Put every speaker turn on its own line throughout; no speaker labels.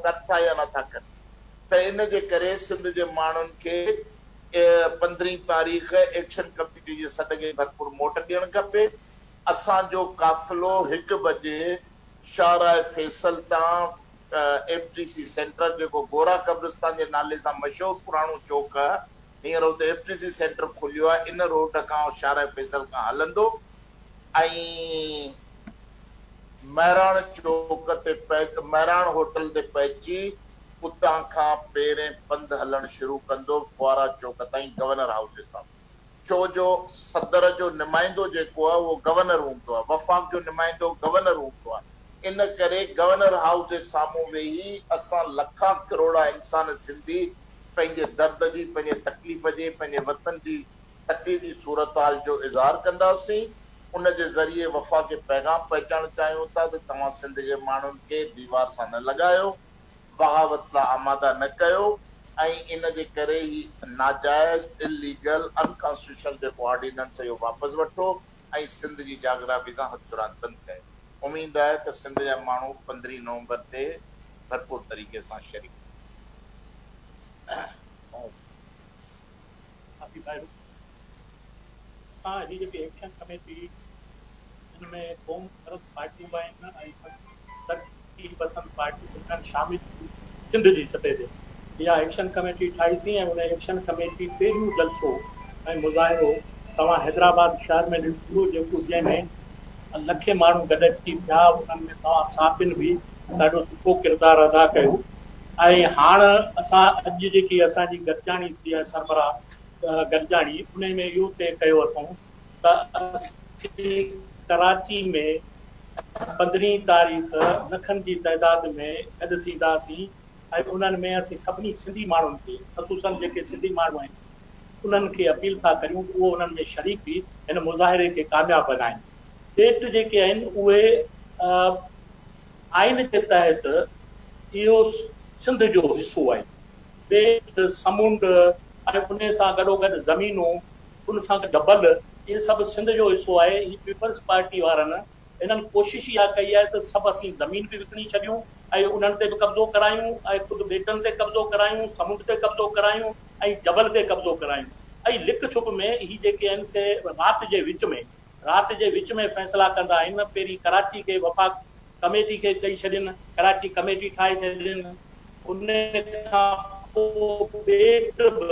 कनि था या नथा कनि। त इन जे करे सिंध जे माण्हुनि खे 15 तारीख़ एक्शन कमेटी जे सॾ खे भरपूर मोट ॾियणु खपे। असांजो काफ़िलो 1 बजे शाहराह फैसल तां FTC सेंटर जेको गोरा कब्रिस्तान जे नाले सां मशहूरु पुराणो चौक आहे, हींअर उते FTC सेंटर खुलियो आहे, इन रोड खां शाहराह फैसल खां हलंदो ऐं महराण चौक ते महराण होटल ते पहुची उतां खां पहिरें पंधु हलणु शुरू कंदो फुआरा चौक ताईं गवर्नर हाउस जे साम्हूं। छो जो सदर जो नुमाइंदो जेको आहे उहो गवर्नर हूंदो आहे, वफ़ाक़ जो नुमाइंदो गवर्नर हूंदो आहे। इन करे गवर्नर हाउस जे साम्हूं वेही असां लखां करोड़ा इंसान सिंधी पंहिंजे दर्द जी, पंहिंजे तकलीफ़ जे, पंहिंजे वतन जी तकलीफ़ जी सूरत हाल जो इज़हार कंदासीं। उन जे ज़रिए वफ़ाक़ खे पैगाम पहुचाइणु चाहियूं था त तव्हां सिंध जे माण्हुनि खे दीवार सां न लॻायो, बग़ावत लाइ आमादा न कयो ऐं इन जे करे ई नाजाइज़ इलीगल अनकॉन्स्टिट्यूशनल जेको ऑर्डिनेंस इहो वापसि वठो ऐं सिंध जी जाग्राफी सां हथरान बंदि कयो। उमेद आहे त सिंध जा माण्हू 15 नवंबर ते भरपूर तरीक़े सां शरीक।
ही जेकी एक्शन कमेटी इनमें क़ौम परस्त पार्टियूं बि आहिनि ऐं 30% पार्टियूं शामिल सिंध जी सतह ते इहा एक्शन कमेटी ठाहीसीं ऐं उन एक्शन कमेटी पहिरियों जलसो ऐं मुज़ाहिरो तव्हां हैदराबाद शहर में ॾिठो जेको जंहिंमें लखे माण्हू गॾु अची पिया, उन्हनि में तव्हां साबिन बि ॾाढो सुठो किरदारु अदा कयो। ऐं हाणे असां अॼु जेकी असांजी गॾिजाणी थी आहे सरबराह गॾिजाणी, उन में इहो तइ कयो अथऊं त कराची में 15 तारीख़ लखनि जी तइदाद में गॾु थींदासीं ऐं उन्हनि में असीं सभिनी सिंधी माण्हुनि खे ख़ुसूसन जेके सिंधी माण्हू आहिनि उन्हनि खे अपील था करियूं उहो उन्हनि में शरीक थी हिन मुज़ाहिरे खे कामयाबु बनाइनि। डेट जेके आहिनि उहे आइन जे तहत इहो सिंध जो हिसो आहे। ॿेट समुंड ऐं उन सां गॾोगॾु ज़मीनूं उन सां डबल इहे सभु सिंध जो हिसो आहे। ही पीपल्स पार्टी वारनि हिननि कोशिशि इहा कई आहे त सभु असीं ज़मीन बि विकिणी छॾियूं ऐं उन्हनि ते बि कब्ज़ो करायूं ऐं ख़ुदि ॿेटनि ते कब्ज़ो करायूं, समुंड ते कब्ज़ो करायूं ऐं जबल ते कब्ज़ो करायूं ऐं लिक छुप में ही जेके आहिनि से राति जे विच में फ़ैसिला कंदा आहिनि। पहिरीं कराची खे वफ़ाक़ कमेटी खे चई छॾनि, कराची कमेटी ठाहे छॾनि, उन खां पोइ ॿेट बि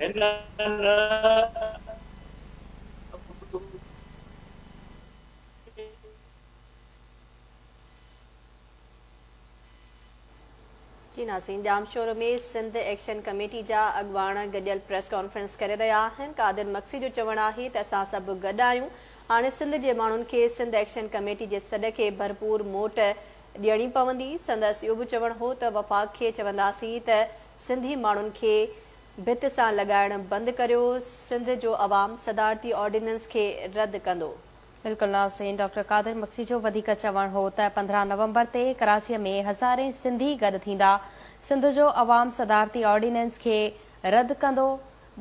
हिननि
जी नाज़रीन, जामशोर में सिंध एक्शन कमेटी जा अॻवान गॾियल प्रेस कॉन्फ्रेंस करे रहिया आहिनि। कादिर मक्सी जो चवणु आहे त असां सभु गॾु आहियूं। हाणे सिंध जे माण्हुनि खे सिंध एक्शन कमेटी जे सॾ खे भरपूर मोट ॾियणी पवंदी। संदसि इहो बि चवणु हो त वफ़ाक़ खे चवंदासीं त सिंधी माण्हुनि खे भित सां लॻाइणु बंदि करियो, सिंध जो अवाम सदारती ऑर्डिनेंस खे रद्द कंदो।
बिल्कुलु नाज़रीन, डॉक्टर कादिर मक्सी जो वधीक चवणु हो त 15 नवंबर ते कराचीअ में हज़ारे सिंधी गॾु थींदा, सिंध जो अवाम सदारती ऑर्डिनेंस खे रद्द कंदो।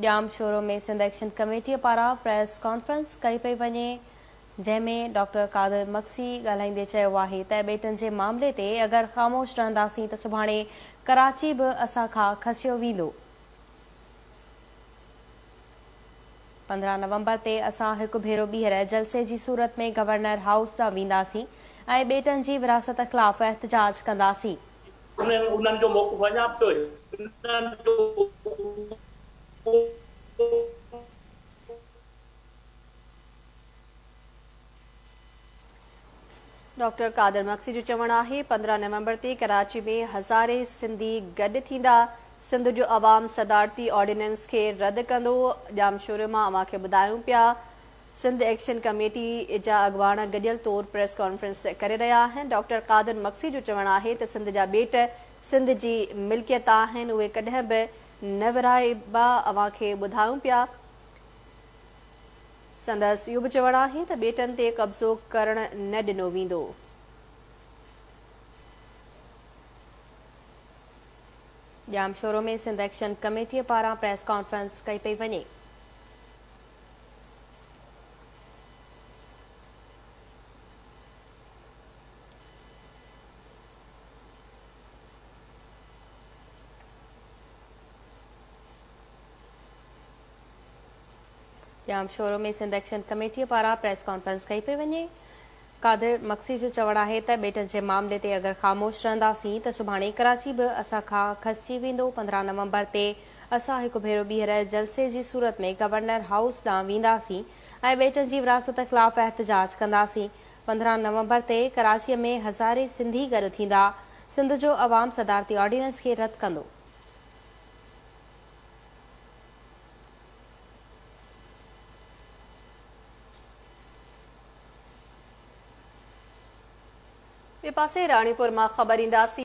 ॼाम शोरो में सिंध एक्शन कमेटीअ पारां प्रेस कॉन्फ्रेंस कई पई वञे, जंहिंमें डॉक्टर कादिर मक्सी ॻाल्हाईंदे चयो आहे त ॿेटनि जे मामले ते अगरि ख़ामोश रहंदासीं त सुभाणे कराची बि असां खां खसियो वेंदो। 15 नवंबर ते असां हिकु भेरो ॿीहर जलसे जी सूरत में गवर्नर हाउस ॾांहुं वेंदासीं ऐं ॿेटनि जी विरासत ख़िलाफ़ एहतजाज कंदासीं।
उन्हनि जो मौक़िफ़ वञा पियो
डॉक्टर कादिर मक्सी जो चवणु आहे 15 नवंबर ते कराची में हज़ारे सिंधी गॾु थींदा, सिंध जो अवाम सदारती ऑर्डिनेंस खे रद्द कंदो। जामशोर मां अव्हां खे ॿुधायूं पिया सिंध एक्शन कमेटी जा अॻवान गॾियल तौर प्रेस कॉन्फ्रेंस करे रहिया आहिनि। डॉक्टर कादिर मक्सी जो चवणु आहे त सिंध जा ॿेट सिंध जी मिल्कियत आहिनि, उहे कॾहिं बि न विराइबा। अव्हां खे ॿुधायूं पिया संदसि इहो बि चवणु आहे त ॿेटनि ते कब्ज़ो करणु न ॾिनो वेंदो।
जामशोरो में सिंध एक्शन कमेटीअ पारां प्रेस कॉन्फ्रेंस कई पई वञे। ॼाम शोरो में सिंध एक्शन कमेटीअ पारां प्रेस कॉन्फ्रेंस कई पई वञे। कादिर मक्सी जो चवणु आहे त ॿेटनि जे मामले ते अगरि ख़ामोश रहंदासीं त सुभाणे कराची बि असां खां खसिजी वेंदो। 15 नवंबर ते असां हिकु भेरो ॿीहर जलसे जी सूरत में गवर्नर हाउस ॾांहुं वेंदासीं ऐं ॿेटनि जी विरासत ख़िलाफ़ एहतजाज कंदासीं। 15 नवंबर ते कराचीअ में हज़ारे सिंधी गॾु थींदा। सिंध जो अवाम सदारती ऑर्डिनेंस खे रद्द कंदो।
ॿिए पासे राणीपुर मां ख़बर ईंदासीं।